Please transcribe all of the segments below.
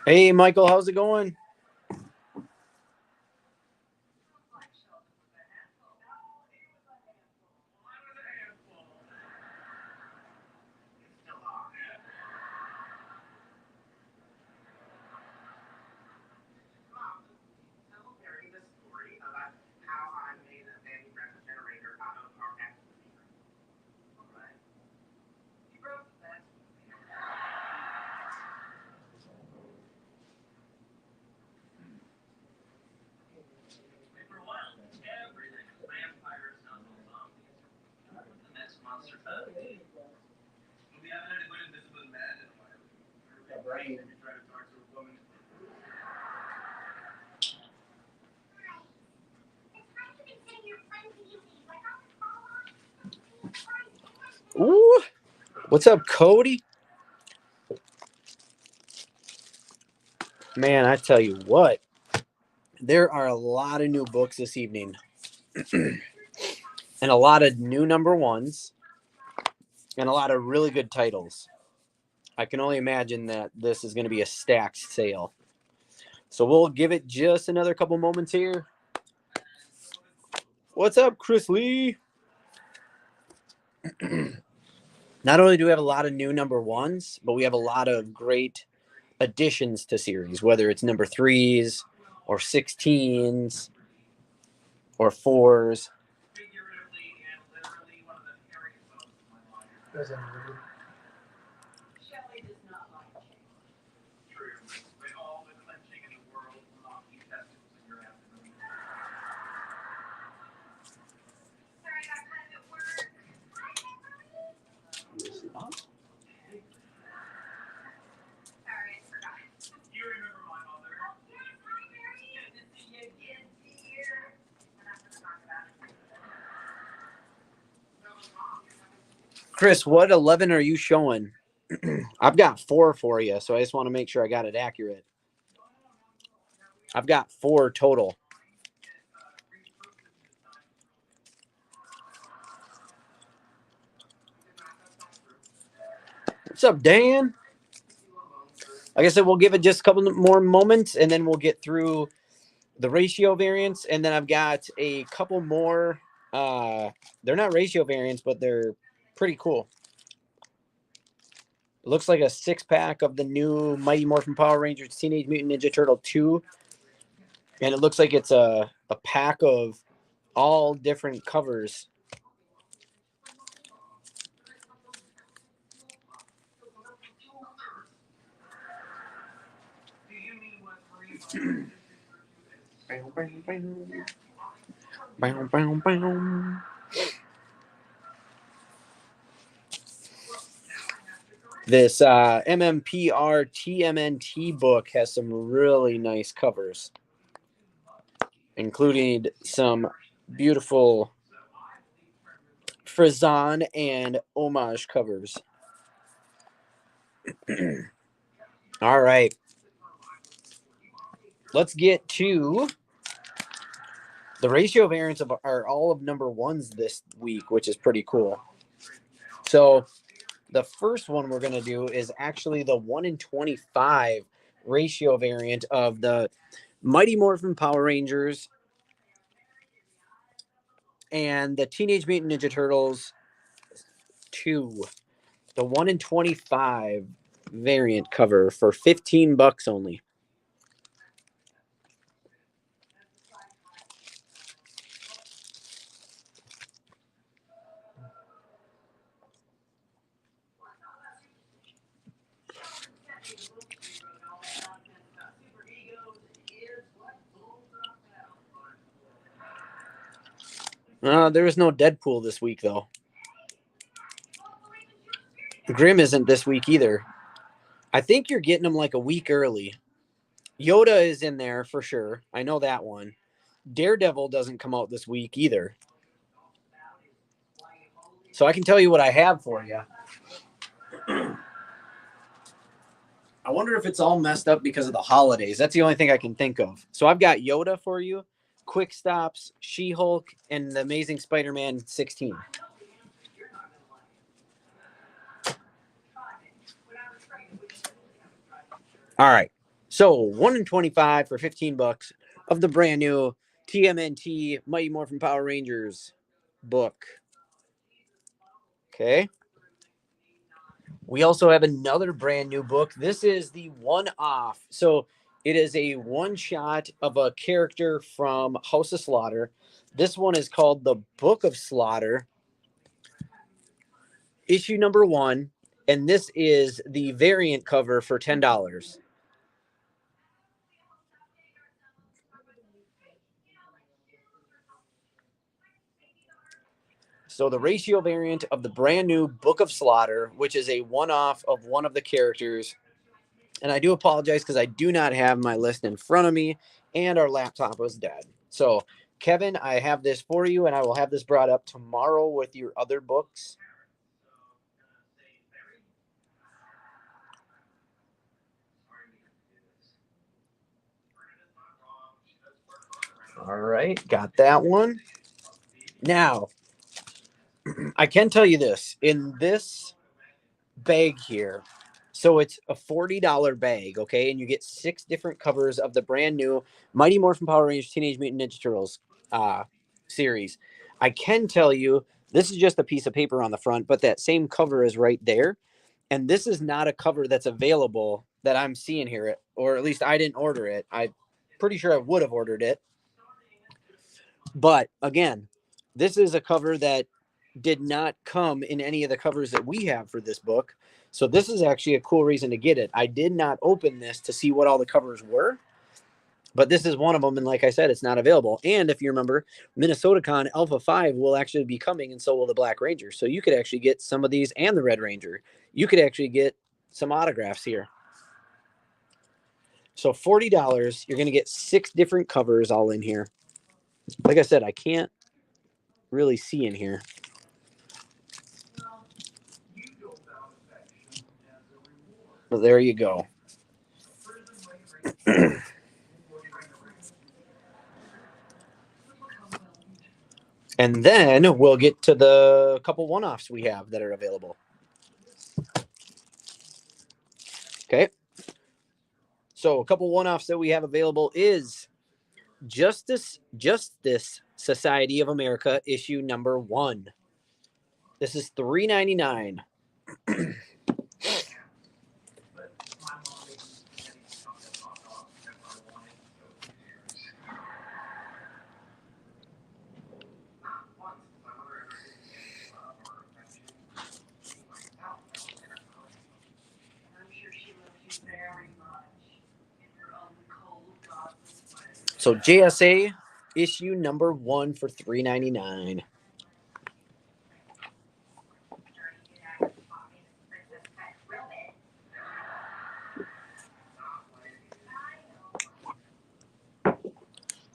Hey, Michael, how's it going? Ooh, what's up, Cody? Man, I tell you what, there are a lot of new books this evening and a lot of new number ones and a lot of really good titles. I can only imagine that this is going to be a stacked sale. So we'll give it just another couple moments here. What's up, Chris Lee? Not only do we have a lot of new number ones, but we have a lot of great additions to series, whether it's number threes or 16s or fours. Chris, what 11 are you showing? I've got four for you, so I just want to make sure I got it accurate. I've got four total. What's up, Dan? Like I said, we'll give it just a couple more moments, and then we'll get through the ratio variants, and then I've got a couple more. They're not ratio variants, but they're pretty cool. It looks like a 6-pack of the new Mighty Morphin Power Rangers Teenage Mutant Ninja Turtle 2. And it looks like it's a pack of all different covers. This MMPR TMNT book has some really nice covers, including some beautiful Frazan and homage covers. All right. Let's get to the ratio variants are all of number ones this week, which is pretty cool. So the first one we're going to do is actually the 1 in 25 ratio variant of the Mighty Morphin Power Rangers and the Teenage Mutant Ninja Turtles 2. The 1 in 25 variant cover for $15 only. There is no Deadpool this week, though. Grimm isn't this week either. I think you're getting them like a week early. Yoda is in there for sure. I know that one. Daredevil doesn't come out this week either. So I can tell you what I have for you. I wonder if it's all messed up because of the holidays. That's the only thing I can think of. So I've got Yoda for you, Quick Stops, She-Hulk, and the Amazing Spider-Man 16. All right. So 1 in 25 for 15 bucks of the brand new TMNT Mighty Morphin Power Rangers book. Okay. We also have another brand new book. This is the one-off. So it is a one-shot of a character from House of Slaughter. This one is called The Book of Slaughter, issue number 1. And this is the variant cover for $10. So the ratio variant of the brand new Book of Slaughter, which is a one-off of one of the characters. And I do apologize because I do not have my list in front of me and our laptop was dead. So Kevin, I have this for you and I will have this brought up tomorrow with your other books. All right, got that one. Now, I can tell you this, in this bag here, so it's a $40 bag, okay? And you get 6 different covers of the brand new Mighty Morphin Power Rangers Teenage Mutant Ninja Turtles series. I can tell you, this is just a piece of paper on the front, but that same cover is right there. And this is not a cover that's available that I'm seeing here, or at least I didn't order it. I'm pretty sure I would have ordered it. But again, this is a cover that did not come in any of the covers that we have for this book. So this is actually a cool reason to get it. I did not open this to see what all the covers were, but this is one of them. And like I said, it's not available. And if you remember, MinnesotaCon Alpha 5 will actually be coming, and so will the Black Ranger. So you could actually get some of these and the Red Ranger. You could actually get some autographs here. So $40, you're going to get 6 different covers all in here. Like I said, I can't really see in here. Well, there you go. And then we'll get to the couple one-offs we have that are available. Okay. So a couple one-offs that we have available is Justice Society of America issue number 1. This is $3.99. So JSA issue number 1 for $3.99.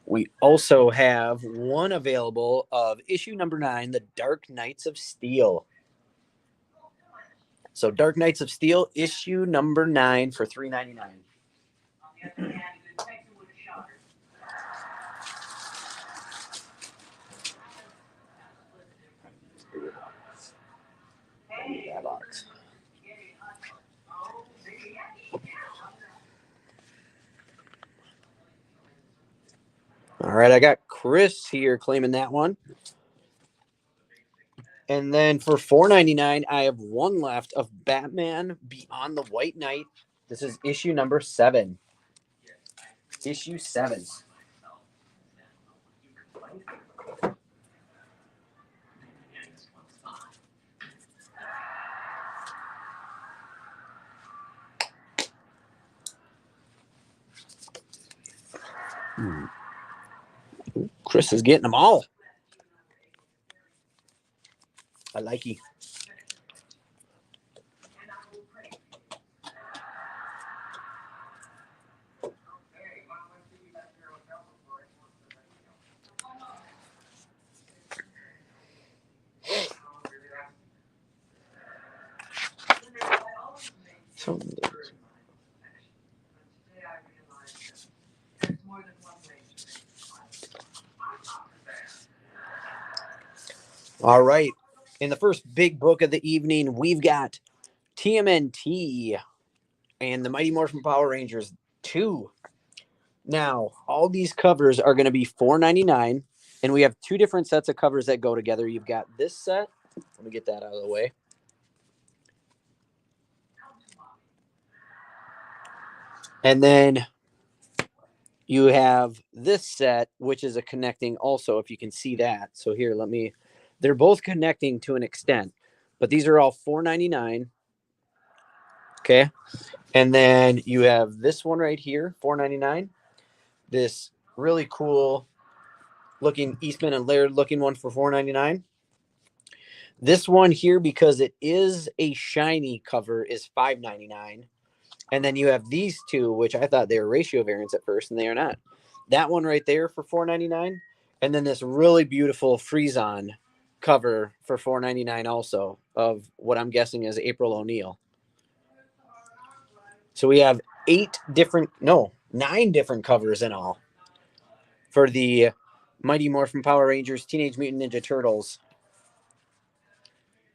We also have one available of issue number 9, The Dark Knights of Steel. So Dark Knights of Steel issue number 9 for $3.99. All right, I got Chris here claiming that one. And then for $4.99, I have one left of Batman Beyond the White Knight. This is issue number 7. Issue 7. Chris is getting them all. I like you. So, all right. In the first big book of the evening, we've got TMNT and the Mighty Morphin Power Rangers 2. Now, all these covers are going to be $4.99, and we have 2 different sets of covers that go together. You've got this set. Let me get that out of the way. And then you have this set, which is a connecting also, if you can see that. So here, they're both connecting to an extent, but these are all $4.99. Okay. And then you have this one right here, $4.99. This really cool looking Eastman and Laird looking one for $4.99. This one here, because it is a shiny cover, is $5.99. And then you have these two, which I thought they were ratio variants at first, and they are not. That one right there for $4.99. And then this really beautiful freeze-on cover for $4.99 also, of what I'm guessing is April O'Neil. So we have 9 different covers in all for the Mighty Morphin Power Rangers Teenage Mutant Ninja Turtles.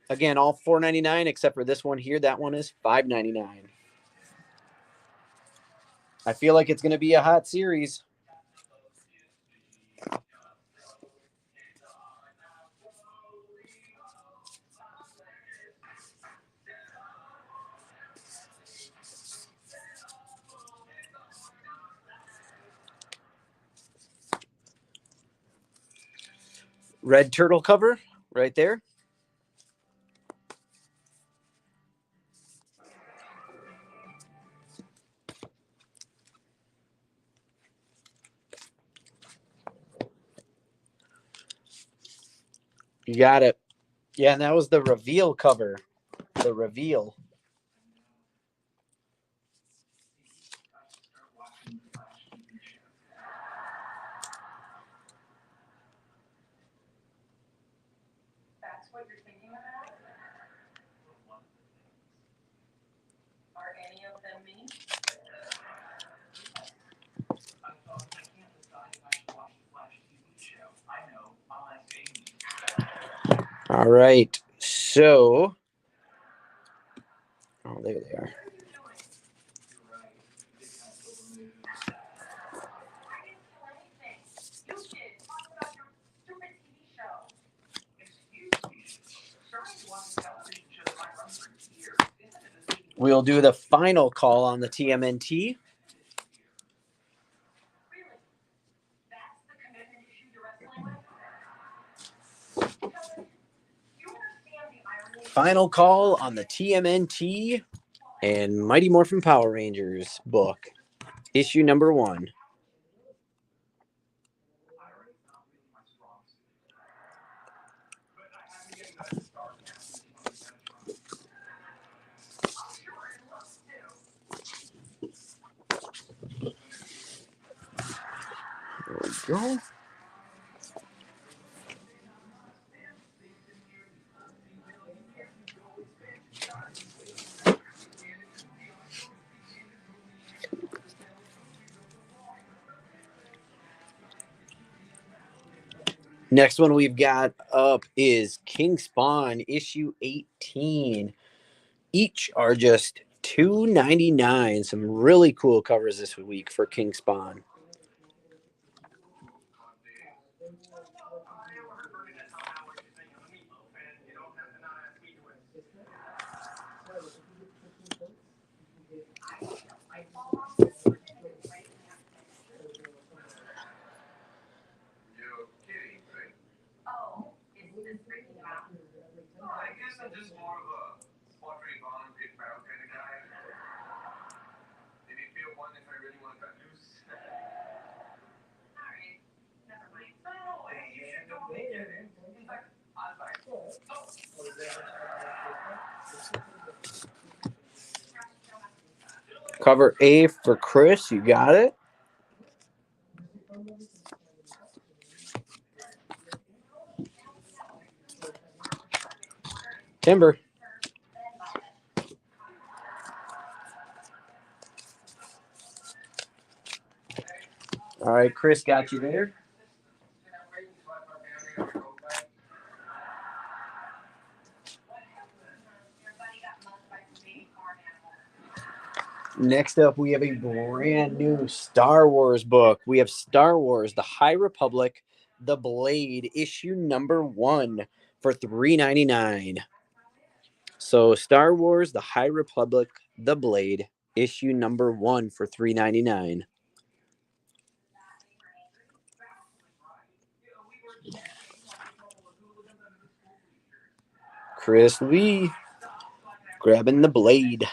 Again, all $4.99 except for this one here. That one is $5.99. I feel like it's going to be a hot series. Red turtle cover right there. You got it. Yeah, and that was the reveal cover. The reveal. That's what you're thinking about? Are any of them me? All right. So, oh, there they are. We'll do the final call on the TMNT. Final call on the TMNT and Mighty Morphin Power Rangers book, issue number 1. There we go. Next one we've got up is King Spawn, issue 18. Each are just $2.99. Some really cool covers this week for King Spawn. Cover A for Chris. You got it. Timber. All right, Chris got you there. Next up, we have a brand new Star Wars book. We have Star Wars: The High Republic, The Blade, issue number 1 for $3.99. So, Star Wars: The High Republic, The Blade, issue number 1 for $3.99. Chris Lee grabbing the Blade.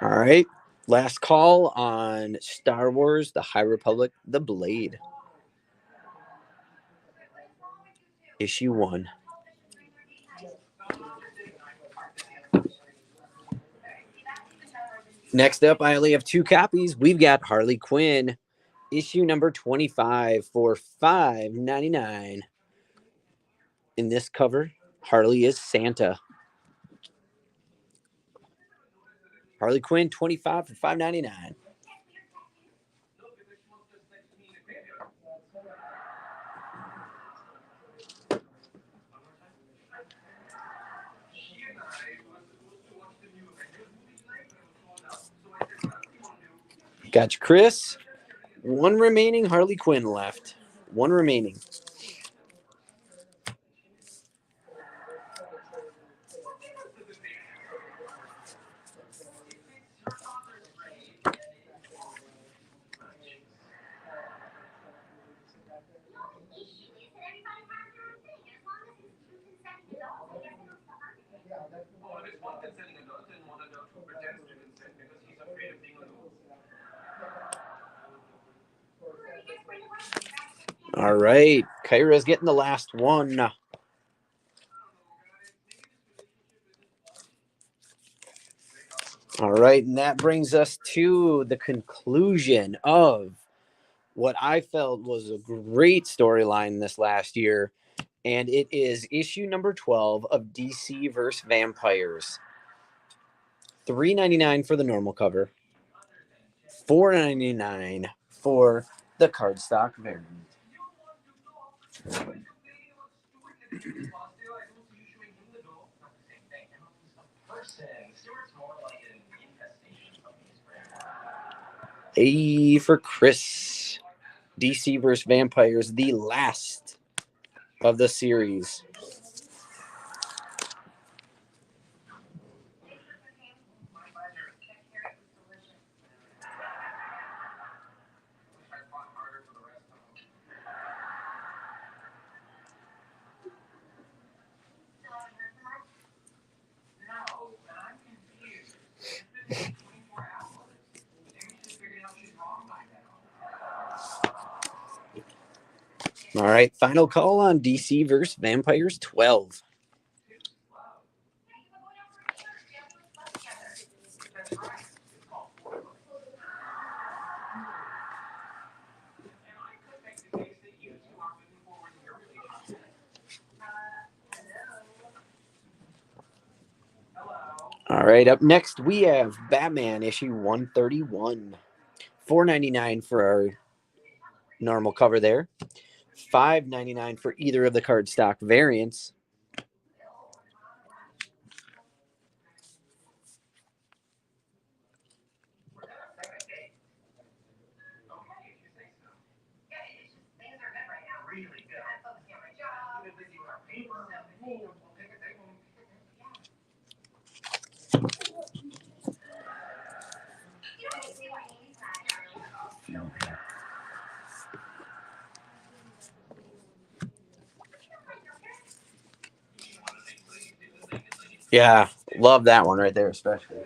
All right. Last call on Star Wars: The High Republic, The Blade. Issue 1. Next up, I only have 2 copies. We've got Harley Quinn, issue number 25 for $5.99. In this cover, Harley is Santa. Harley Quinn 25 for $5.99. Gotcha, Chris. 1 remaining Harley Quinn left. 1 remaining. All right. Kyra's getting the last one. All right. And that brings us to the conclusion of what I felt was a great storyline this last year. And it is issue number 12 of DC vs. Vampires. $3.99 for the normal cover. $4.99 for the cardstock variant. A for Chris. DC vs. Vampires, the last of the series. All right, final call on DC vs. Vampires 12. All right, up next we have Batman issue 131. $4.99 for our normal cover there. $5.99 for either of the cardstock variants. Yeah, love that one right there, especially.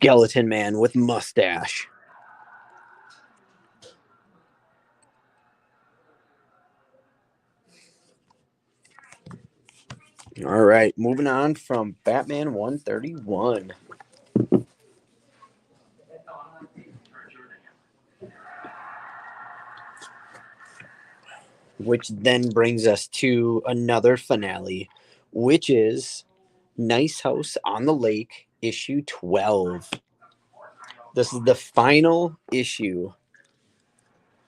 skeleton man with mustache. All right, moving on from Batman 131. Which then brings us to another finale, which is Nice House on the Lake, issue 12. This is the final issue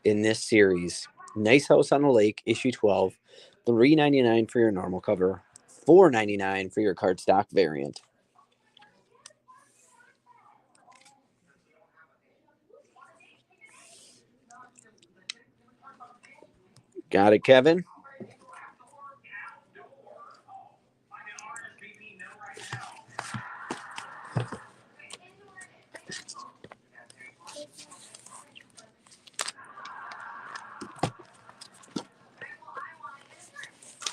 in this series. Nice House on the Lake, issue 12. $3.99 for your normal cover, $4.99 for your cardstock variant. Got it, Kevin?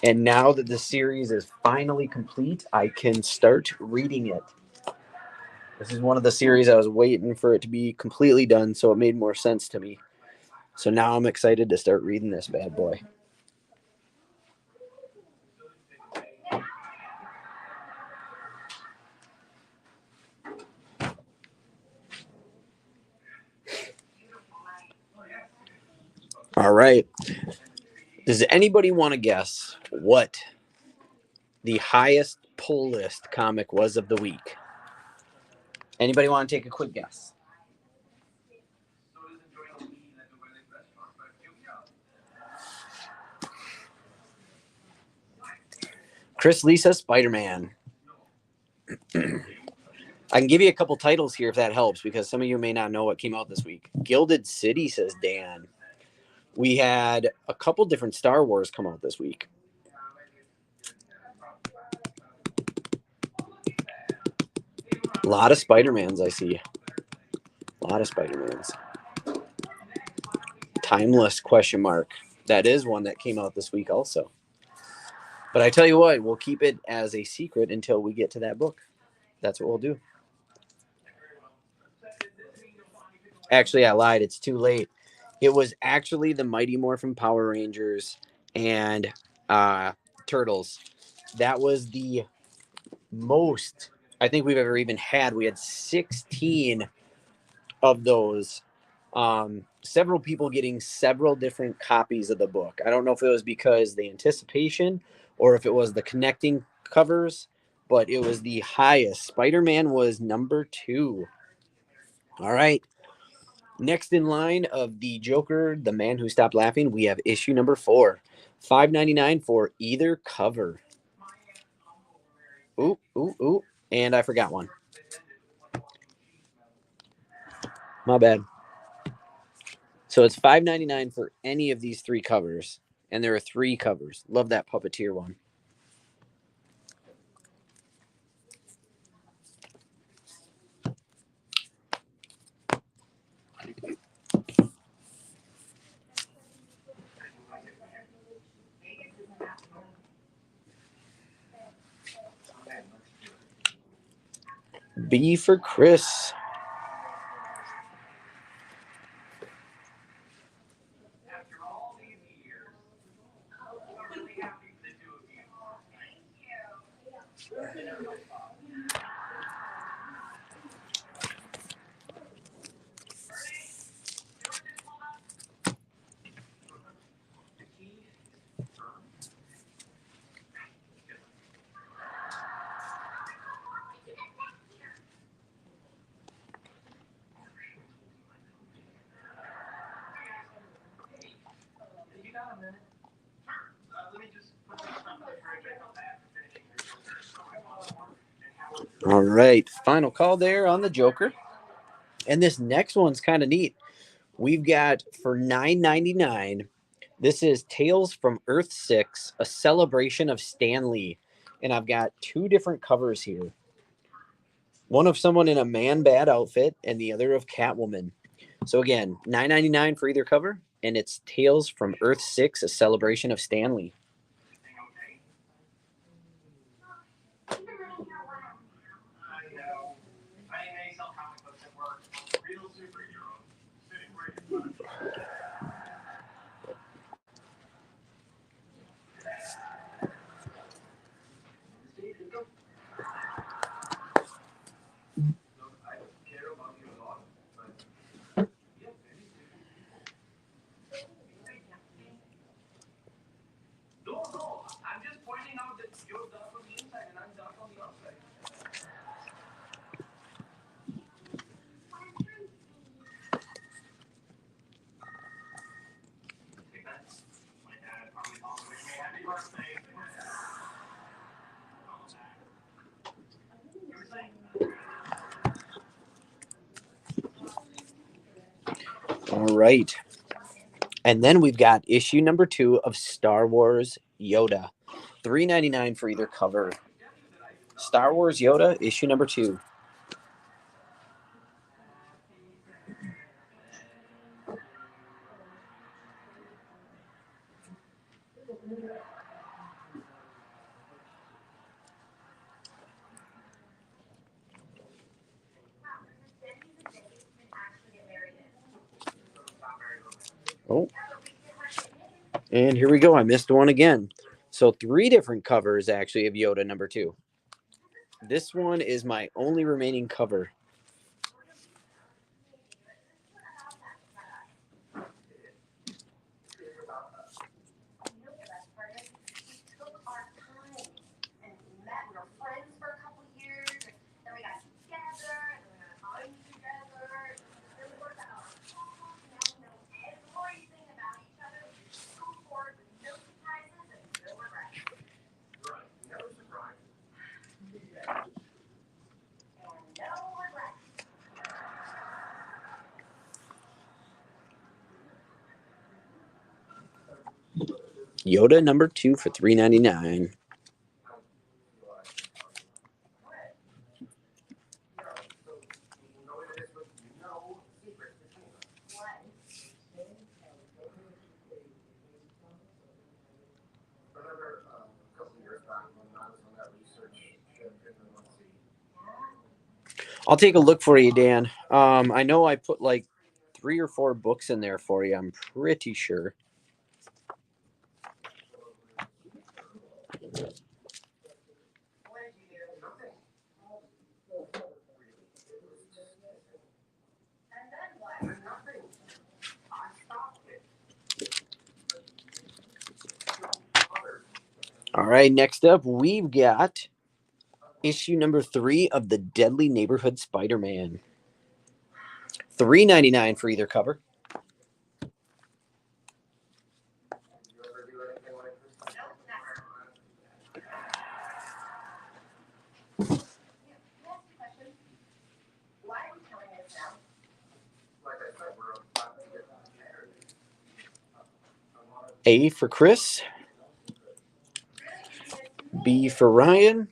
And now that the series is finally complete, I can start reading it. This is one of the series I was waiting for it to be completely done, so it made more sense to me. So now I'm excited to start reading this bad boy. All right. Does anybody want to guess what the highest pull list comic was of the week? Anybody want to take a quick guess? Chris Lisa, Spider-Man. I can give you a couple titles here if that helps, because some of you may not know what came out this week. Gilded City, says Dan. We had a couple different Star Wars come out this week. A lot of Spider-Mans I see. A lot of Spider-Mans. Timeless question mark. That is one that came out this week also. But I tell you what, we'll keep it as a secret until we get to that book. That's what we'll do. Actually, I lied. It's too late. It was actually the Mighty Morphin Power Rangers and Turtles. That was the most I think we've ever even had. We had 16 of those. Several people getting several different copies of the book. I don't know if it was because the anticipation or if it was the connecting covers, but it was the highest. Spider-Man was number 2. All right. Next in line of the Joker, The Man Who Stopped Laughing, we have issue number 4. $5.99 for either cover. Ooh. And I forgot one. My bad. So it's $5.99 for any of these 3 covers. And there are 3 covers. Love that Puppeteer one. B for Chris. All right. Final call there on the Joker. And this next one's kind of neat. We've got for $9.99. This is Tales from Earth 6, a celebration of Stan Lee. And I've got 2 different covers here. One of someone in a Man-Bat outfit and the other of Catwoman. So again, $9.99 for either cover. And it's Tales from Earth 6, a celebration of Stan Lee. All right. And then we've got issue number 2 of Star Wars Yoda. $3.99 for either cover. Star Wars Yoda, issue number 2. Oh. And here we go. I missed one again. So 3 different covers actually of Yoda number 2. This one is my only remaining cover. Yoda number 2 for $3.99. I'll take a look for you, Dan. I know I put like 3 or 4 books in there for you. I'm pretty sure. All right, next up, we've got issue number 3 of the Deadly Neighborhood Spider-Man. $3.99 for either cover. A for Chris. B for Ryan.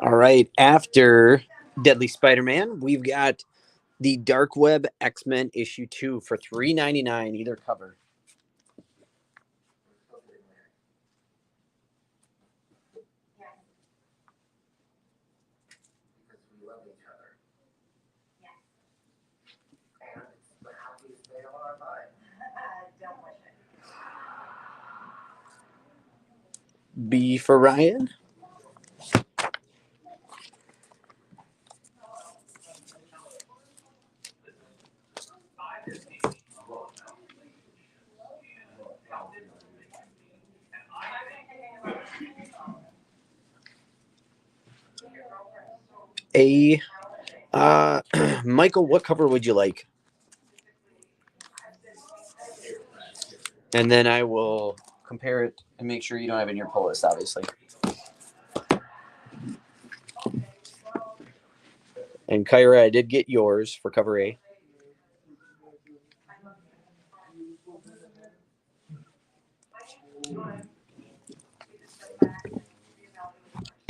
All right, after Deadly Spider-Man, we've got the Dark Web X-Men issue 2 for $3.99 either cover. B for Ryan. A. Michael, what cover would you like? And then I will compare it and make sure you don't have it in your pull list, obviously. And Kyra, I did get yours for cover A.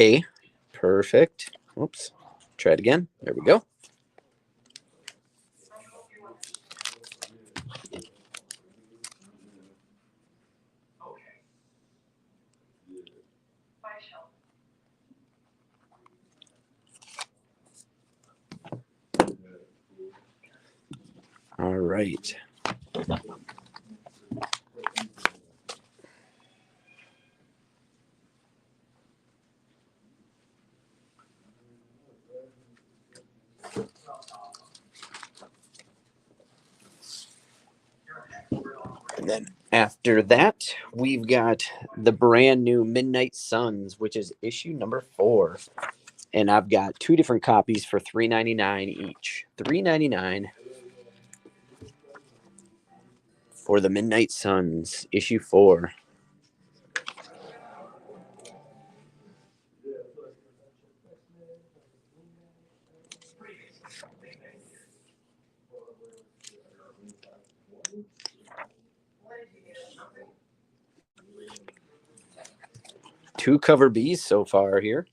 A. Perfect. Oops. Try it again. There we go. All right. And then after that, we've got the brand new Midnight Suns, which is issue number 4. And I've got 2 different copies for $3.99 each. $3.99 for the Midnight Suns, issue 4. Two cover Bs so far here.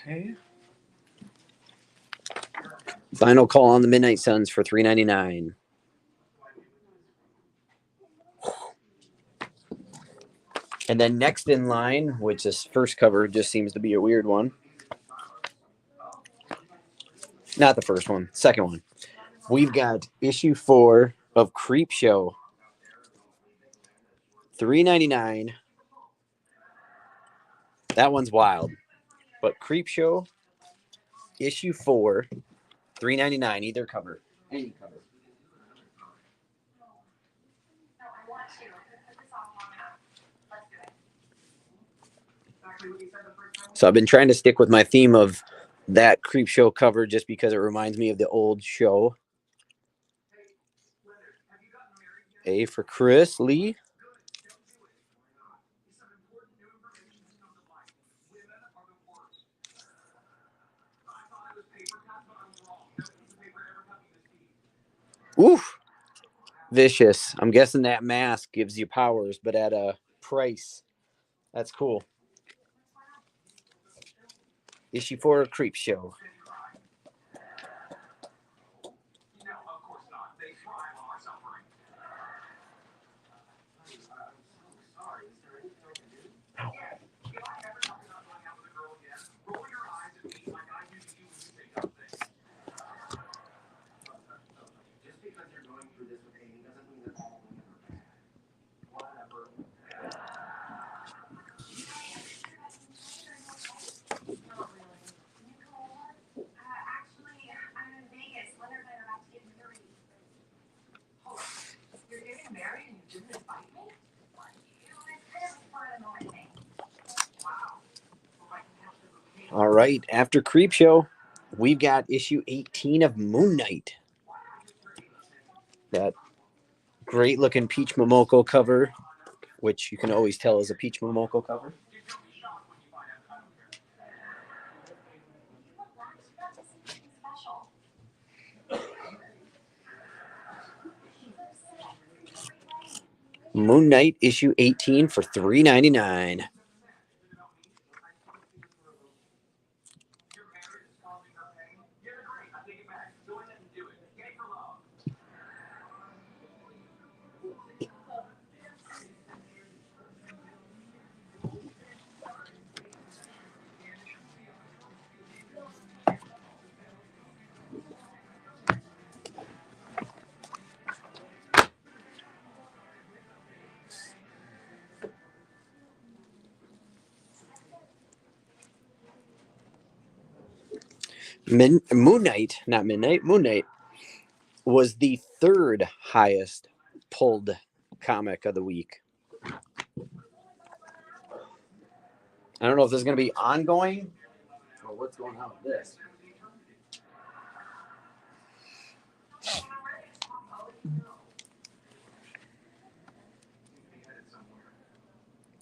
Okay. Final call on the Midnight Suns for $3.99. And then next in line, which this first cover just seems to be a weird one. Not the first one, second one. We've got issue 4 of Creepshow. $3.99. That one's wild. But Creepshow, issue 4, $3.99, either cover. Any cover. So I've been trying to stick with my theme of that Creepshow cover just because it reminds me of the old show. A for Chris Lee. Oof. Vicious. I'm guessing that mask gives you powers, but at a price. That's cool. Issue 4 of Creepshow. All right. After Creepshow, we've got issue 18 of Moon Knight. That great looking Peach Momoko cover, which you can always tell is a Peach Momoko cover. Moon Knight issue 18 for $3.99. Moon Knight, not Midnight, Moon Knight was the third highest pulled comic of the week. I don't know if this is going to be ongoing or what's going on with this.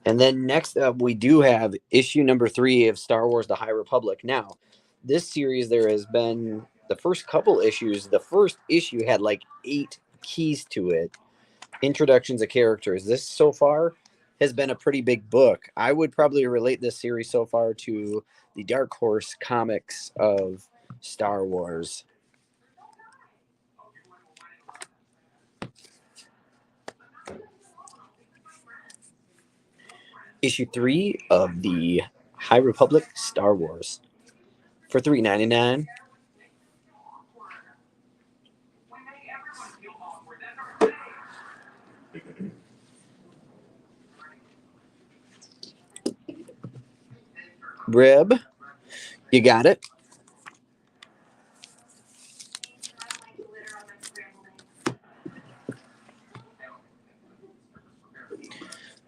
And then next up, we do have issue number 3 of Star Wars The High Republic. Now, this series, there has been the first couple issues. The first issue had like 8 keys to it, introductions of characters. This so far has been a pretty big book. I would probably relate this series so far to the Dark Horse comics of Star Wars. Issue 3 of the High Republic Star Wars for $3.99. Rib, you got it.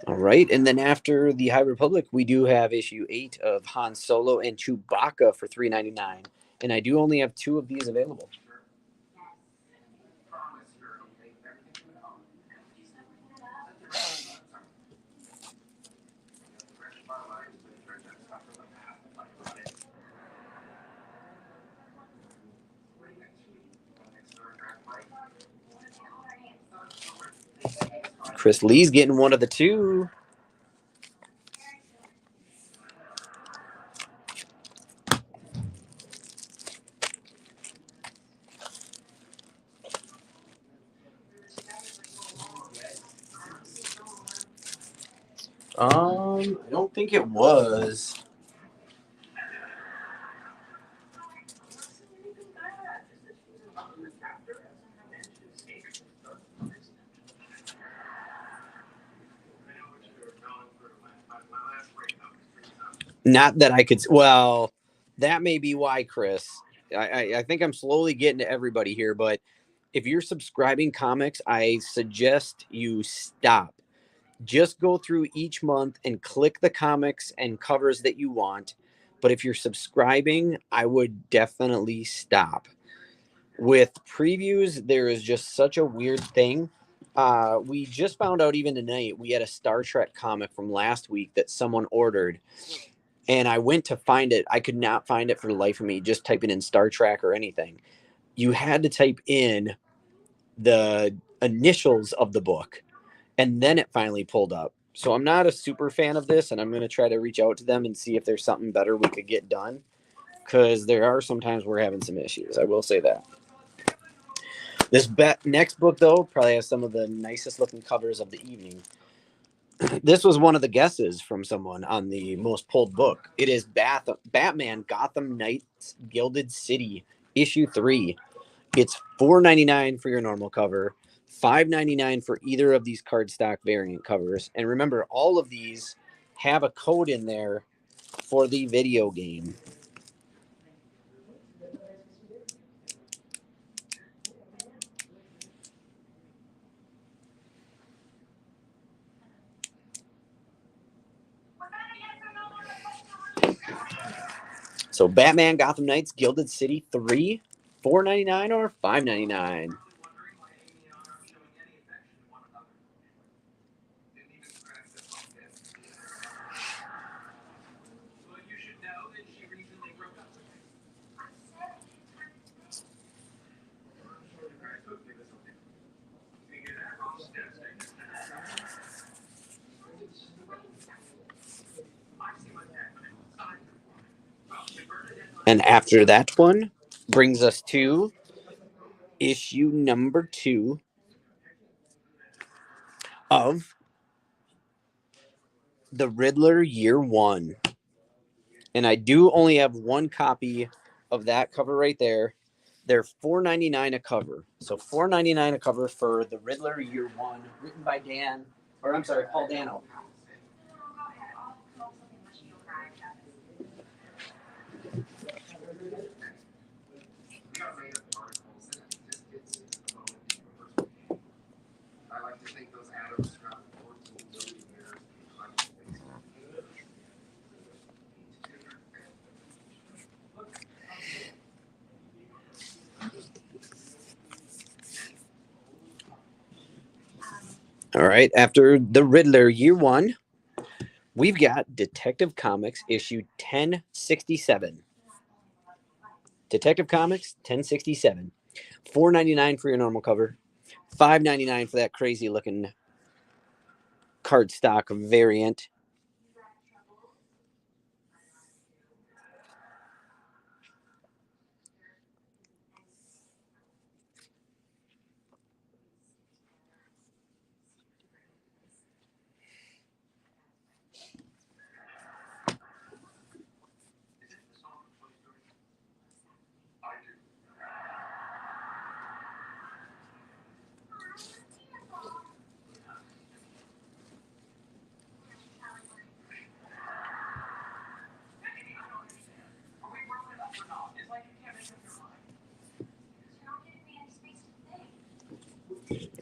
All right, and then after the High Republic, we do have issue 8 of Han Solo and Chewbacca for $3.99, and I do only have 2 of these available. Chris Lee's getting one of the 2. I don't think it was. Not that I could. Well, that may be why, Chris. I think I'm slowly getting to everybody here, but if you're subscribing comics, I suggest you stop. Just go through each month and click the comics and covers that you want. But if you're subscribing, I would definitely stop. With previews, there is just such a weird thing. We just found out even tonight we had a Star Trek comic from last week that someone ordered, and I went to find it. I could not find it for the life of me, just typing in Star Trek or anything. You had to type in the initials of the book, and then it finally pulled up. So I'm not a super fan of this, and I'm going to try to reach out to them and see if there's something better we could get done, because there are sometimes we're having some issues. I will say that. This next book, though, probably has some of the nicest looking covers of the evening. This was one of the guesses from someone on the most pulled book. It is Batman Gotham Knights Gilded City, issue 3. It's $4.99 for your normal cover, $5.99 for either of these cardstock variant covers. And remember, all of these have a code in there for the video game. So Batman Gotham Knights Gilded City 3, $4.99 or $5.99. And after that one brings us to issue number 2 of The Riddler Year 1. And I do only have one copy of that cover right there. They're $4.99 a cover. So $4.99 a cover for The Riddler Year 1, written by Paul Dano. All right. After the Riddler year 1, we've got Detective Comics issue 1067. Detective Comics 1067. $4.99 for your normal cover. $5.99 for that crazy looking cardstock variant.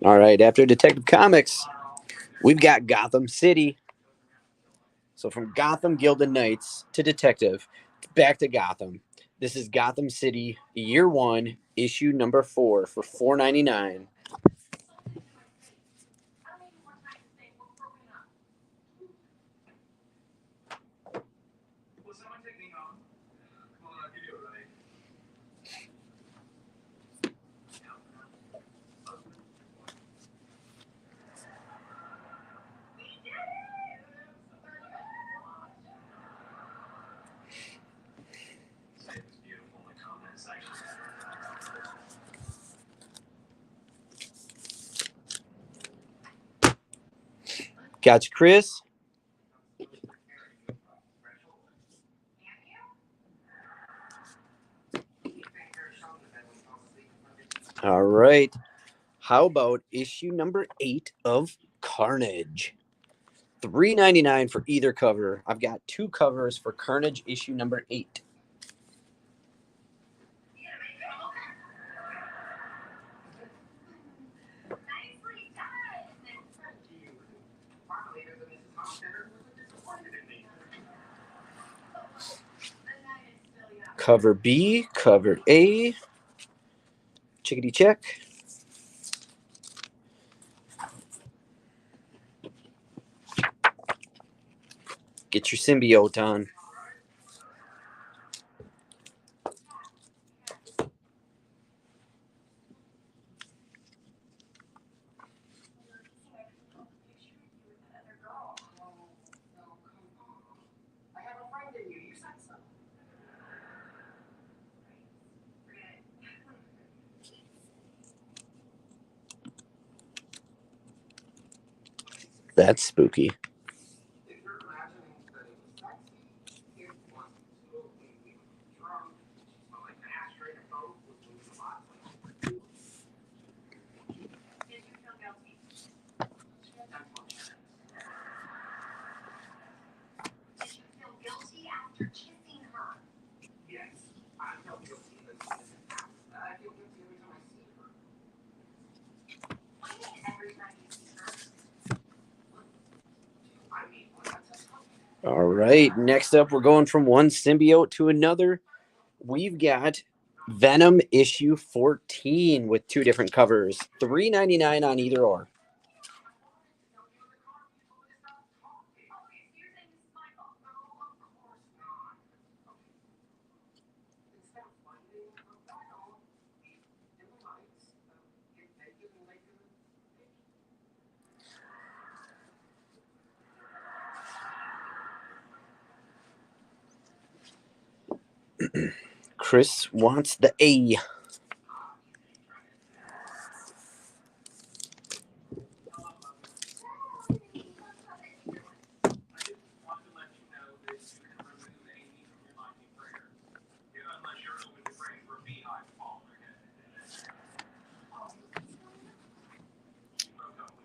All right, after Detective Comics, we've got Gotham City. So from Gotham Gilded Knights to Detective, back to Gotham. This is Gotham City year 1, issue number 4 for $4.99. Gotcha, Chris. All right. How about issue number 8 of Carnage? $3.99 for either cover. I've got 2 covers for Carnage issue number 8. Cover B, cover A. Chickadee check. Get your symbiote on. That's spooky. All right. Next up, we're going from one symbiote to another. We've got Venom issue 14 with 2 different covers. $3.99 on either or. Chris wants the A.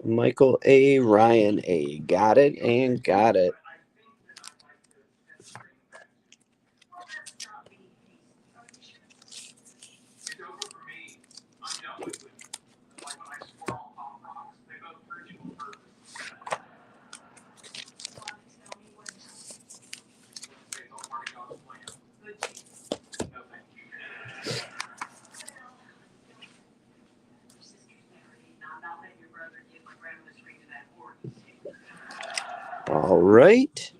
Michael A. Ryan A. Got it and got it. All right.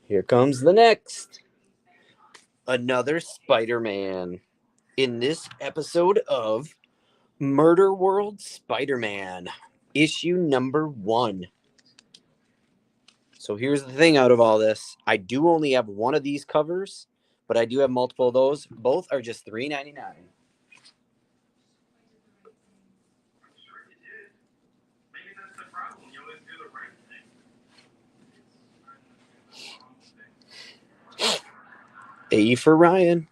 Here comes the next. Another Spider-Man. In this episode of Murder World Spider-Man, issue number 1. So here's the thing out of all this. I do only have one of these covers, but I do have multiple of those. Both are just $3.99. A for Ryan.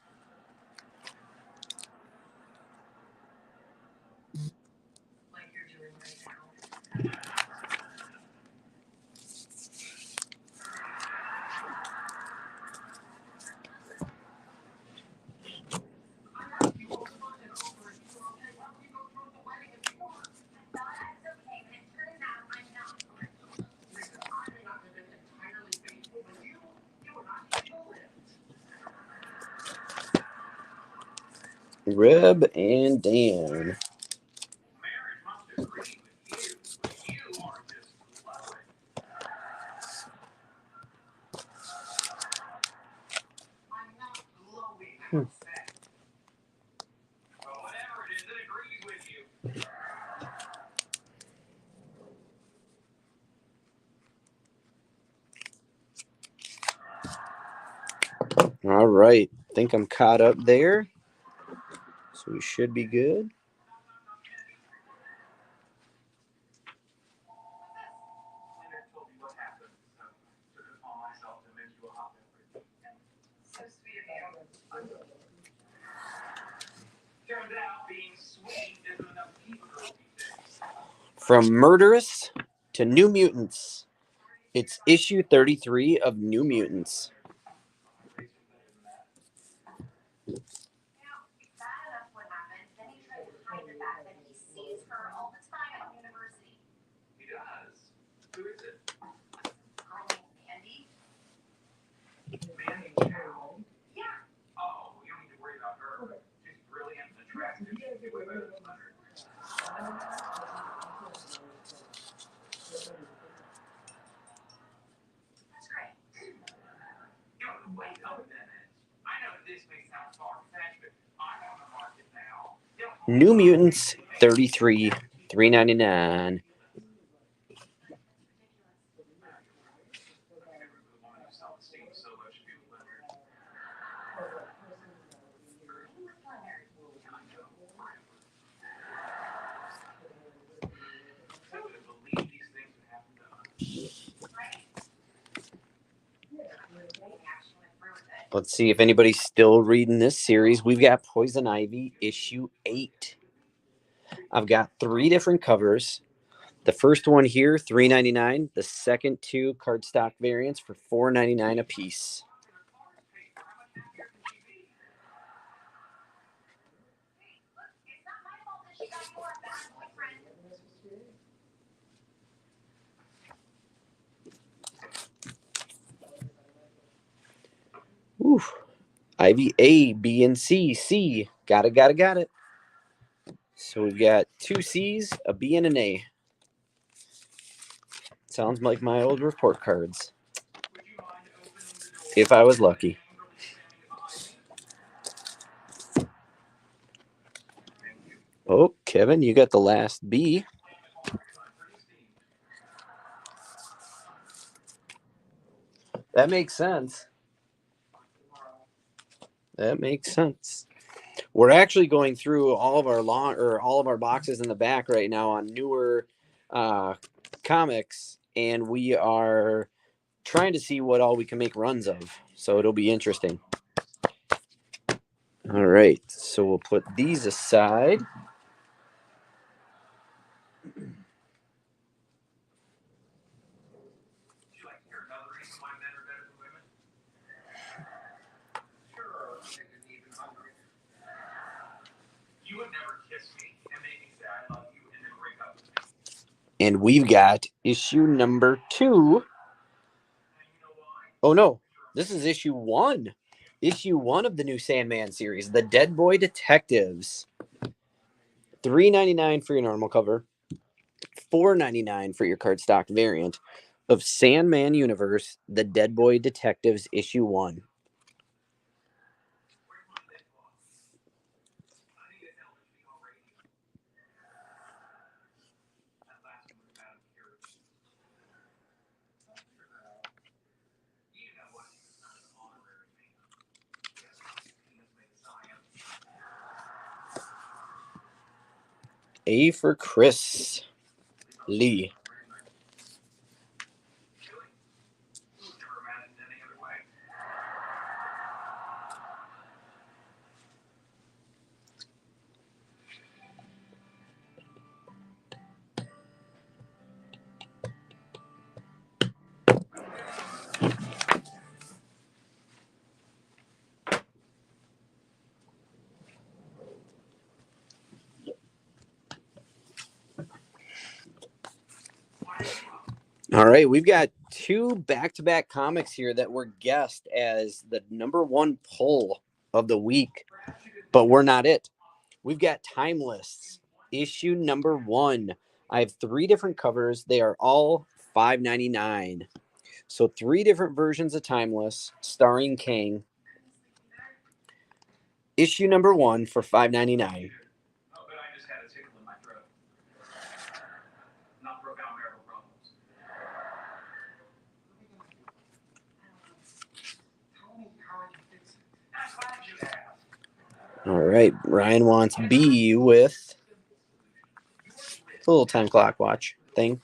Reb and Dan. All right. I think I'm caught up there. So we should be good. From Murderous to New Mutants, it's issue 33 of New Mutants. New Mutants 33, $3.99. Let's see if anybody's still reading this series. We've got Poison Ivy issue 8. I've got 3 different covers. The first one here, $3.99. The second 2 cardstock variants for $4.99 a piece. Oof. Ivy A, B, and C. C. Got it. So we've got 2 C's, a B, and an A. Sounds like my old report cards. If I was lucky. Oh, Kevin, you got the last B. That makes sense. We're actually going through all of our boxes in the back right now on newer comics, and we are trying to see what all we can make runs of. So it'll be interesting. All right, so we'll put these aside. And we've got issue number 2. Oh, no. This is issue 1. Issue 1 of the new Sandman series, The Dead Boy Detectives. $3.99 for your normal cover. $4.99 for your cardstock variant of Sandman Universe, The Dead Boy Detectives Issue 1. A for Chris Lee. All right, we've got two back-to-back comics here that were guessed as the number one pull of the week, but we're not it. We've got Timeless, issue number 1. I have 3 different covers. They are all $5.99. So 3 different versions of Timeless, starring King. Issue number 1 for $5.99. All right, Ryan wants B with a little time clock watch thing.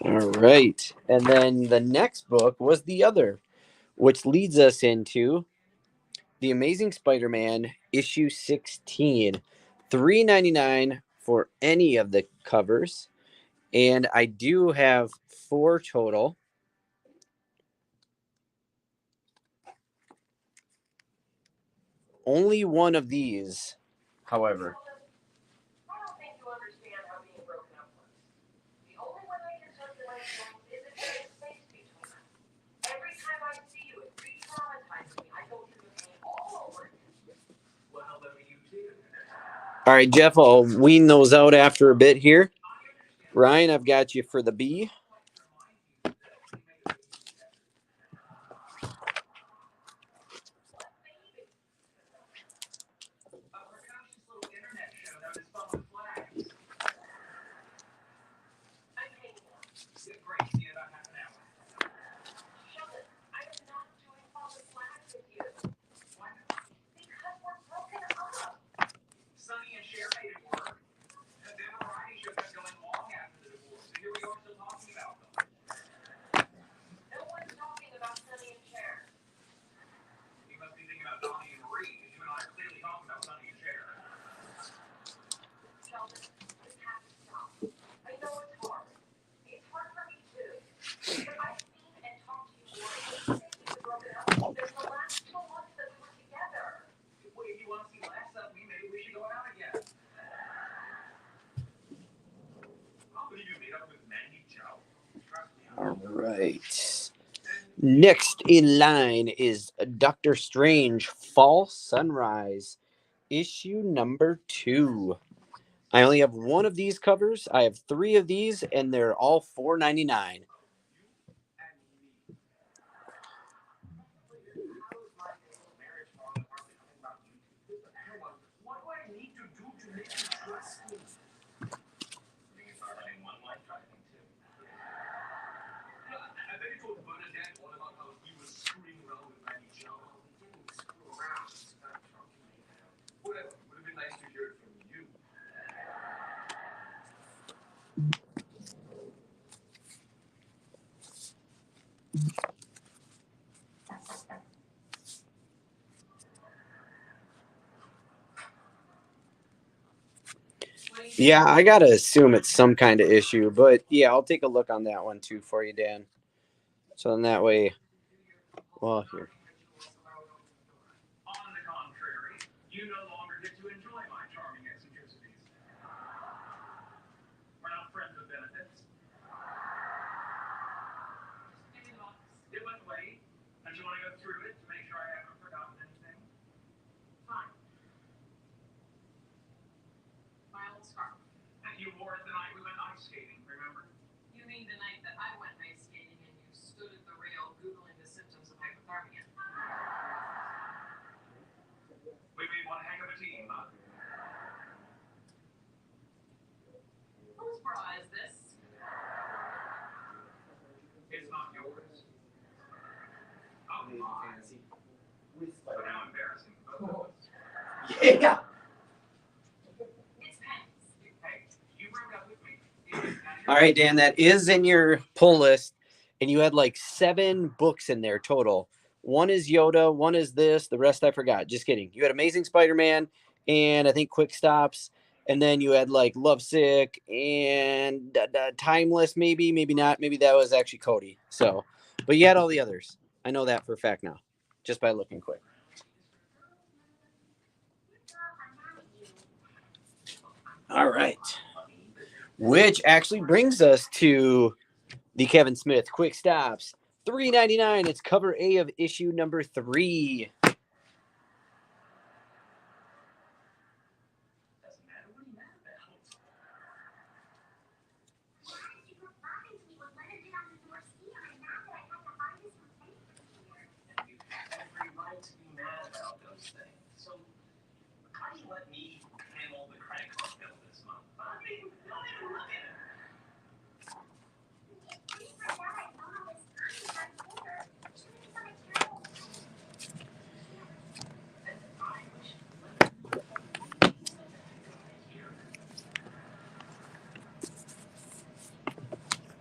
All right. And then the next book was The Other, which leads us into The Amazing Spider-Man issue 16. $3.99 for any of the covers. And I do have 4 total. Only one of these, however. I don't think you understand how being broken up works. The only way I can circulate things is if there is space between us. Every time I see you, it re-traumatizes me. I go through the pain all over again. Well, let me use it. All right, Jeff, I'll wean those out after a bit here. Ryan, I've got you for the B. All right. Next in line is Doctor Strange Fall Sunrise, issue number 2. I only have one of these covers. I have 3 of these, and they're all $4.99. Yeah, I gotta assume it's some kind of issue, but yeah, I'll take a look on that one too for you, Dan. So then that way, well, here. On the contrary, you no longer get to enjoy my charming eccentricities. We're not friends with benefits. It went late. Don't you want to go through it to make sure I haven't forgotten anything? Fine. My old scarf. And you wore it the night we went ice skating, remember? You mean the night that I went ice skating and you stood at the rail Googling the symptoms of hypothermia? We made one heck of a team, huh? Whose bra is this? It's not yours. Oh, my. So now embarrassing for both of us. Yeah. It's Penny's. Hey, you broke up with me. All right, Dan, that is in your pull list, and you had like 7 books in there total. One is Yoda, one is this, the rest I forgot. Just kidding. You had Amazing Spider-Man, and I think Quick Stops, and then you had like Lovesick and Timeless, maybe not. Maybe that was actually Cody. So, but you had all the others. I know that for a fact now, just by looking quick. All right. Which actually brings us to the Kevin Smith Quick Stops. $3.99. It's cover A of issue number 3. Doesn't matter what he mad about. And you have every right to be mad about those things. So, how do you let me handle the credit card bill this month? I mean, don't even look at it.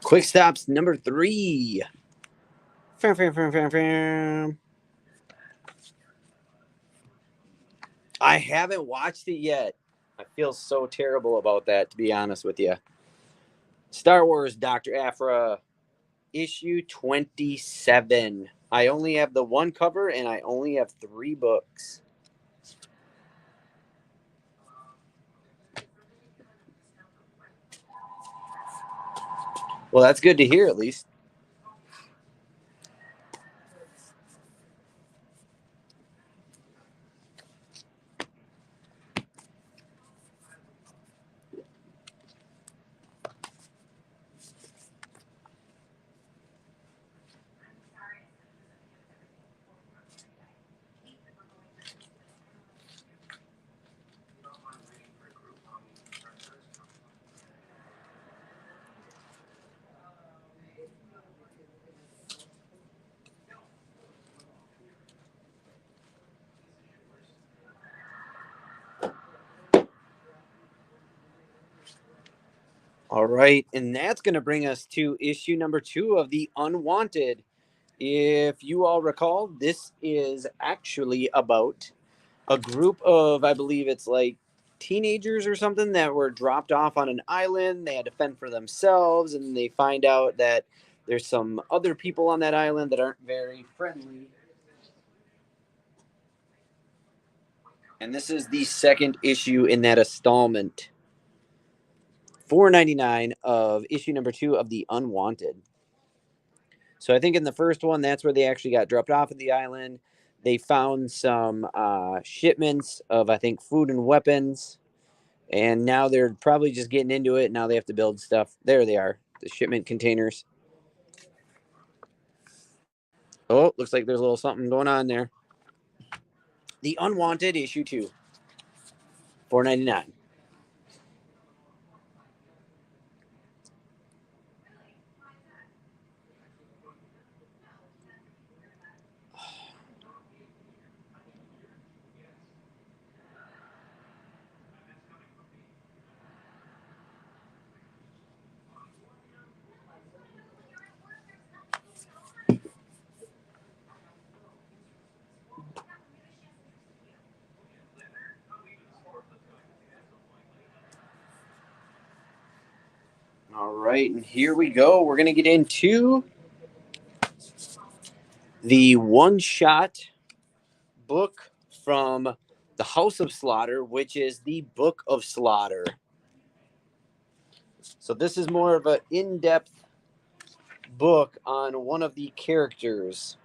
Quick Stops number 3. Fam, fam, fam, fam, fam. I haven't watched it yet. I feel so terrible about that, to be honest with you. Star Wars Dr. Aphra, issue 27. I only have the one cover, and I only have 3 books. Well, that's good to hear, at least. All right, and that's going to bring us to issue number 2 of The Unwanted. If you all recall, this is actually about a group of, I believe it's like teenagers or something that were dropped off on an island. They had to fend for themselves, and they find out that there's some other people on that island that aren't very friendly. And this is the second issue in that installment. $4.99 of issue number 2 of The Unwanted. So I think in the first one, that's where they actually got dropped off at the island. They found some shipments of, I think, food and weapons. And now they're probably just getting into it. Now they have to build stuff. There they are, the shipment containers. Oh, looks like there's a little something going on there. The Unwanted issue 2. $4.99. All right, and here we go. We're going to get into the one-shot book from the House of Slaughter, which is the Book of Slaughter. So this is more of an in-depth book on one of the characters.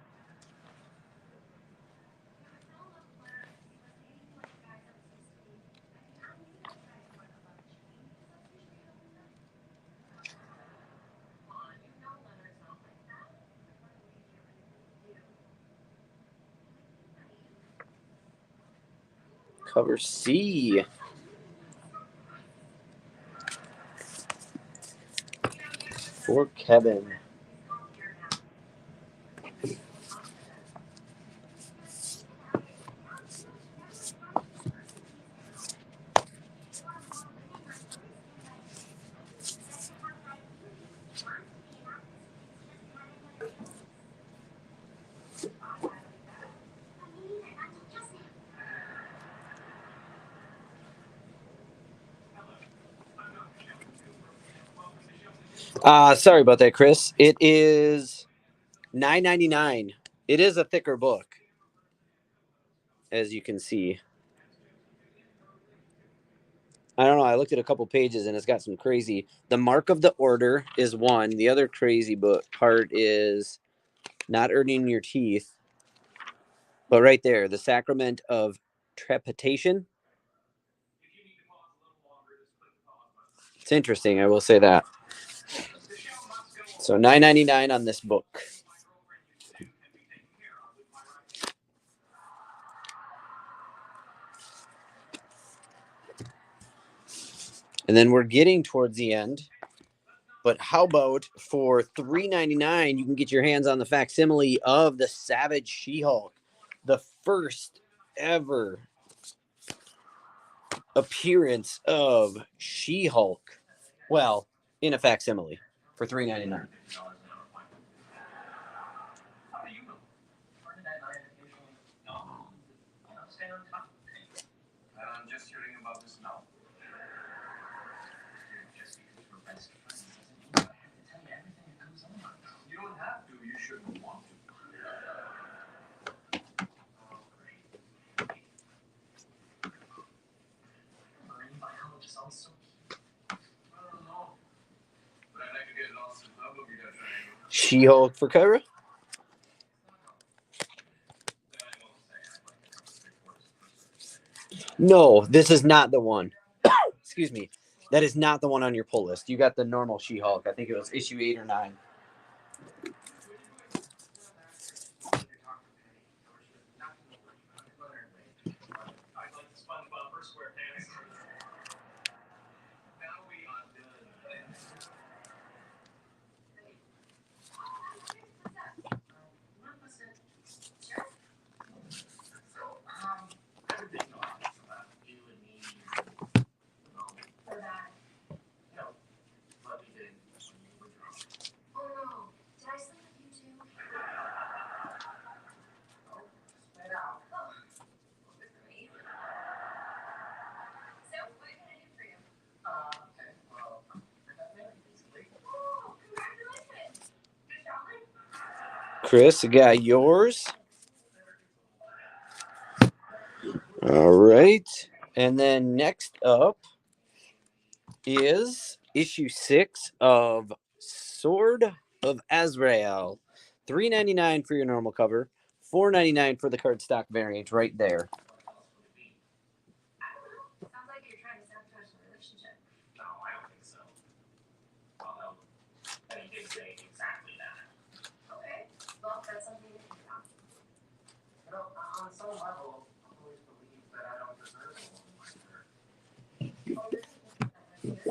Cover C. For Kevin. Sorry about that, Chris. It is $9.99. It is a thicker book, as you can see. I don't know. I looked at a couple pages and it's got some crazy. The Mark of the Order is one. The other crazy book part is not earning your teeth. But right there, the Sacrament of Trepitation. It's interesting. I will say that. So $9.99 on this book. And then we're getting towards the end. But how about for $3.99, you can get your hands on the facsimile of the Savage She-Hulk, the first ever appearance of She-Hulk. Well, in a facsimile for $3.99. I'm just hearing about this now. You don't have to. You shouldn't want to. Marine biologist sounds so cute. I don't know. But I'd like to get lost in love with you, that triangle. She-Hulk for Kyra? No, this is not the one. Excuse me. That is not the one on your pull list. You got the normal She-Hulk. I think it was issue 8 or 9. Chris, I got yours. All right. And then next up is issue 6 of Sword of Azrael. $3.99 for your normal cover, $4.99 for the cardstock variant right there. Sounds like you're trying to sabotage the relationship. No, I don't think so. Although, he did say exactly that. Okay, well, that's something to think about. You know, on some level, I've always believed that I don't deserve a woman like her. Oh, this is that good.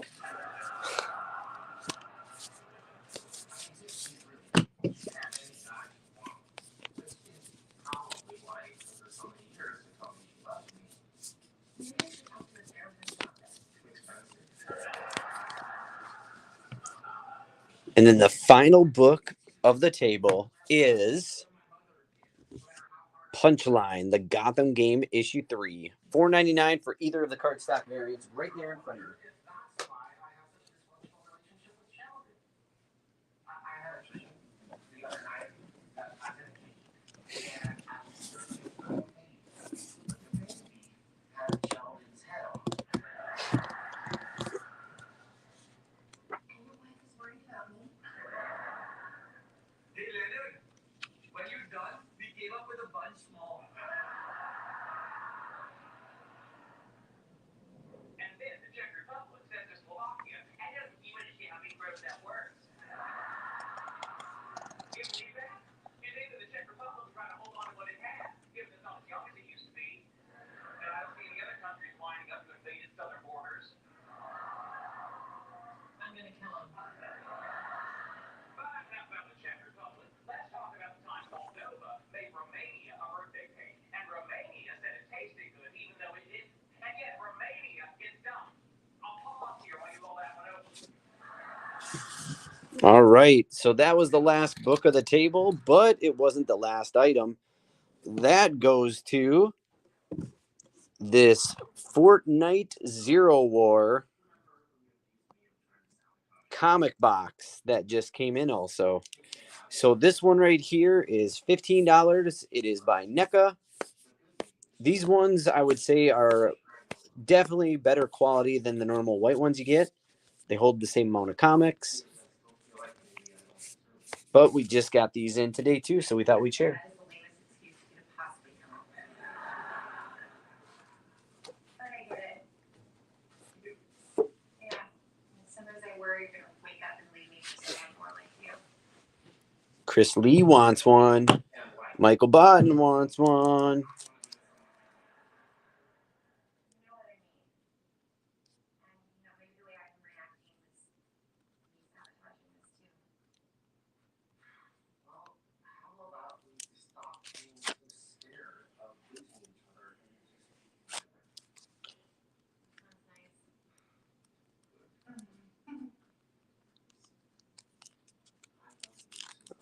I think she's really she can have any guy she wants. Which is probably why it took her so many years to tell me she loved me. Maybe I should talk to a therapist about this. Too expensive. And then the final book of the table is Punchline, the Gotham Game issue 3. $4.99 for either of the cardstock variants right there in front of you. with a bunch small. And then the Czech Republic sends to Slovakia. I don't even see how many roads that works. You believe that? It means that the Czech Republic is trying to hold on to what it has, given it's not as young as it used to be. And I don't see any other countries lining up to invade its southern borders. I'm gonna kill him. But enough about the Czech Republic. Let's talk about the time Moldova made Romania a birthday cake. And Romania said it tasted good, even though it didn't. And yet Romania is dumb. I'll pause here while you roll that one over. All right. So that was the last book of the table, but it wasn't the last item. That goes to this Fortnite Zero War comic box that just came in also. So this one right here is $15. It is by NECA. These ones I would say are definitely better quality than the normal white ones you get. They hold the same amount of comics. But we just got these in today too, so we thought we'd share. Chris Lee wants one. Michael Bodden wants one.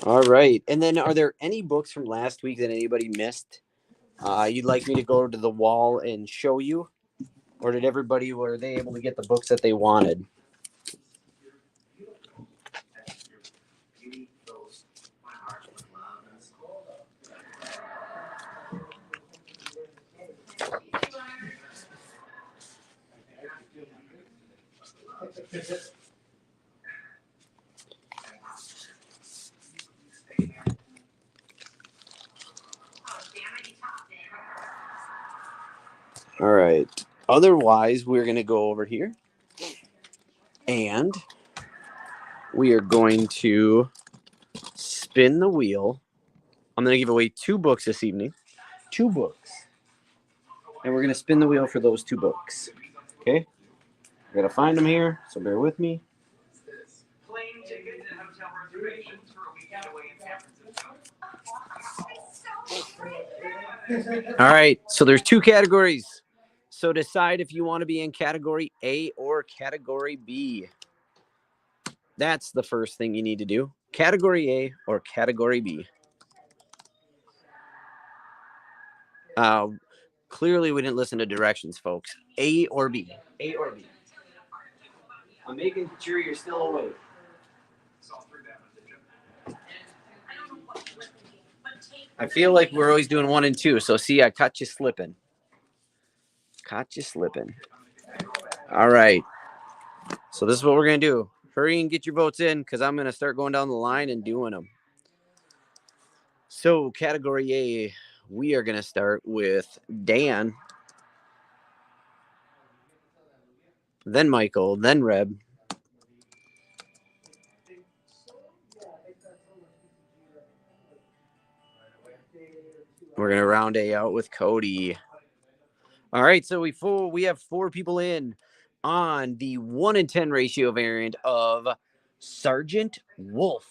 All right. And then are there any books from last week that anybody missed? You'd like me to go to the wall and show you? Or were they able to get the books that they wanted? All right. Otherwise, we're going to go over here. And we are going to spin the wheel. I'm going to give away 2 books this evening. 2 books. And we're going to spin the wheel for those 2 books. Okay? I got to find them here, so bear with me. Plane tickets and hotel reservations for a weekend away in San Francisco. All right. So there's 2 categories. So decide if you want to be in category A or category B. That's the first thing you need to do. Category A or category B. Clearly, we didn't listen to directions, folks. A or B. A or B. I'm making sure you're still awake. I feel like we're always doing 1 and 2. So, see, I caught you slipping. All right. So this is what we're going to do. Hurry and get your votes in because I'm going to start going down the line and doing them. So category A, we are going to start with Dan, then Michael, then Reb. We're going to round A out with Cody. All right, so we have 4 people in on the 1 in 10 ratio variant of Sergeant Wolf.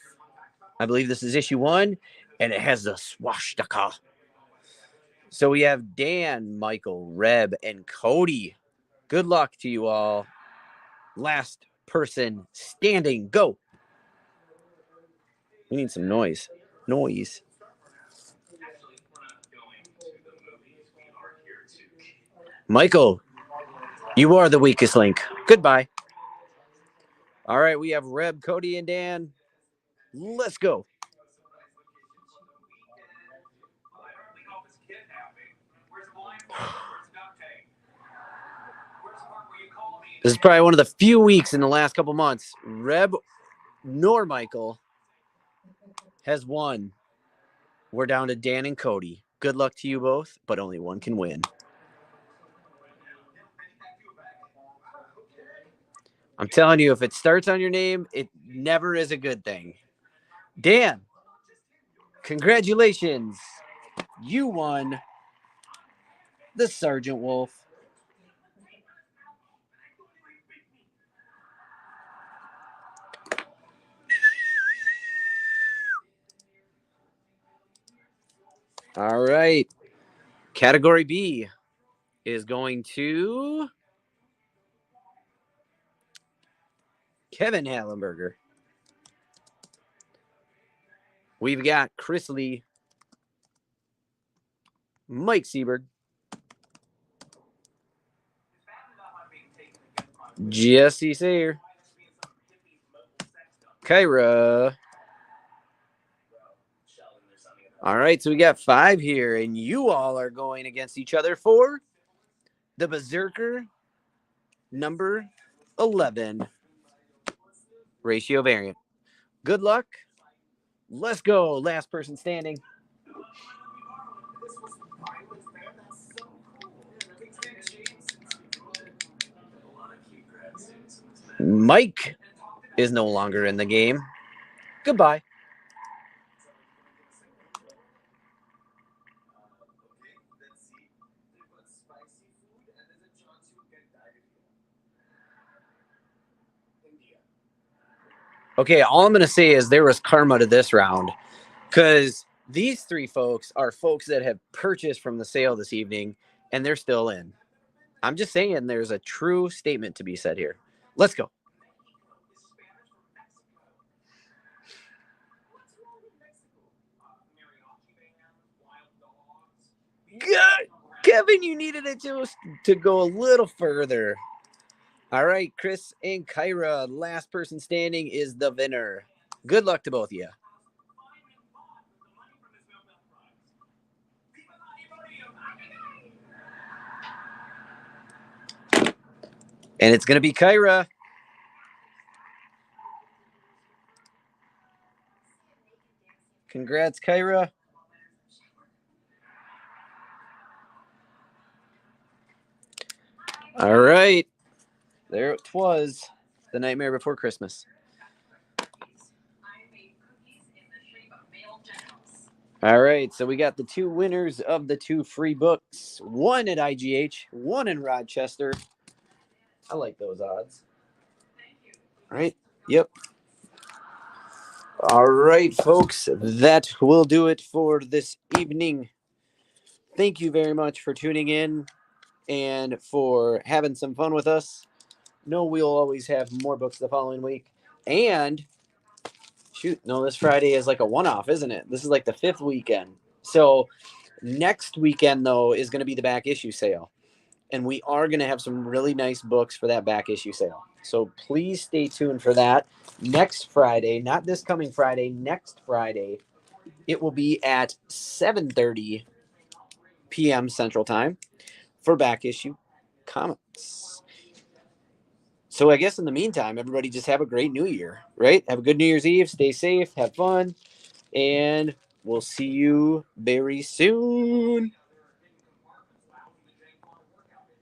I believe this is issue 1, and it has the swastika. So we have Dan, Michael, Reb, and Cody. Good luck to you all. Last person standing. Go. We need some noise. Michael, you are the weakest link. Goodbye. All right, we have Reb, Cody, and Dan. Let's go. This is probably one of the few weeks in the last couple months Reb nor Michael has won. We're down to Dan and Cody. Good luck to you both, but only one can win. I'm telling you, if it starts on your name, it never is a good thing. Dan, congratulations. You won the Sergeant Wolf. All right. Category B is going to Kevin Hallenberger. We've got Chris Lee, Mike Seberg, Jesse Sayer, Kyra. All right, so we got 5 here, and you all are going against each other for the Berserker number 11 ratio variant. Good luck. Let's go. Last person standing. Mike is no longer in the game. Goodbye. Okay, all I'm going to say is there was karma to this round because these 3 folks are folks that have purchased from the sale this evening, and they're still in. I'm just saying there's a true statement to be said here. Let's go. God, Kevin, you needed it to go a little further. All right, Chris and Kyra, last person standing is the winner. Good luck to both of you. And it's going to be Kyra. Congrats, Kyra. All right. There it was. The Nightmare Before Christmas. All right. So we got the 2 winners of the 2 free books. One at IGH, one in Rochester. I like those odds. All right. Yep. All right, folks. That will do it for this evening. Thank you very much for tuning in and for having some fun with us. No, we'll always have more books the following week. And shoot, no, this Friday is like a one-off, isn't it? This is like the 5th weekend. So next weekend, though, is going to be the back issue sale. And we are going to have some really nice books for that back issue sale. So please stay tuned for that. Next Friday, not this coming Friday, next Friday, it will be at 7:30 p.m. Central Time for back issue comics. So I guess in the meantime, everybody just have a great New Year, right? Have a good New Year's Eve. Stay safe. Have fun. And we'll see you very soon.